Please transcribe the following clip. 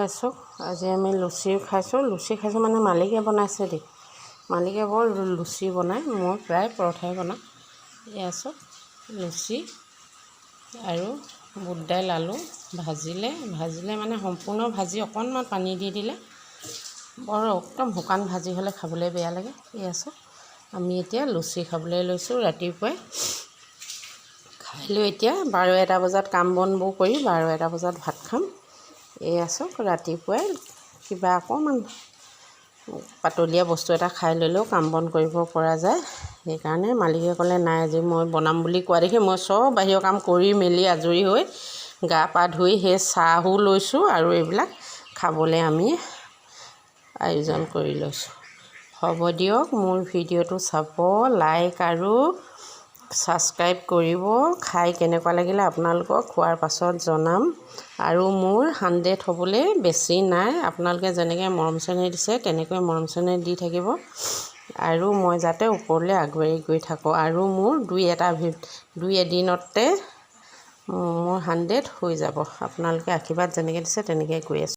আছোঁ। আজি আমি লুচি খাইছোঁ মানে মালিকে বনাইছে দেই। মালিকে বৰ লুচি বনায়, মই প্ৰায় পৰঠাই বনাওঁ। এয়া আছোঁ লুচি আৰু বুট দাইল আলু ভাজিলে মানে সম্পূৰ্ণ ভাজি অকণমান পানী দি দিলে, বৰ একদম শুকান ভাজি হ'লে খাবলৈ বেয়া লাগে। এয়া আছোঁ আমি এতিয়া লুচি খাবলৈ লৈছোঁ। ৰাতিপুৱাই খাই লৈ এতিয়া 12-1 বজাত কাম বনবোৰ কৰি 12-1 বজাত ভাত খাম। এই আছোঁ ৰাতিপুৱাই কিবা অকণমান পাতলীয়া বস্তু এটা খাই ল'লেও কাম বন কৰিব পৰা যায়। সেইকাৰণে মালিকে ক'লে নাই আজি মই বনাম বুলি কোৱা দেখি মই চব বাহিৰৰ কাম কৰি মেলি আজৰি হৈ গা পা ধুই সেই চাহো লৈছোঁ আৰু এইবিলাক খাবলৈ আমি আয়োজন কৰি লৈছোঁ। হ'ব দিয়ক, মোৰ ভিডিঅ'টো চাব, লাইক আৰু ছাবস্ক্ৰাইব কৰিব। খাই কেনেকুৱা লাগিলে আপোনালোকক খোৱাৰ পাছত জনাম। আৰু মোৰ 100 হ'বলৈ বেছি নাই, আপোনালোকে যেনেকৈ মৰম চেনেহ দিছে তেনেকৈ মৰম চেনেহ দি থাকিব আৰু মই যাতে ওপৰলৈ আগুৱাই গৈ থাকোঁ আৰু মোৰ 2-এদিনতে মোৰ 100 হৈ যাব। আপোনালোকে আশীৰ্বাদ যেনেকৈ দিছে তেনেকৈ কৰি আছোঁ।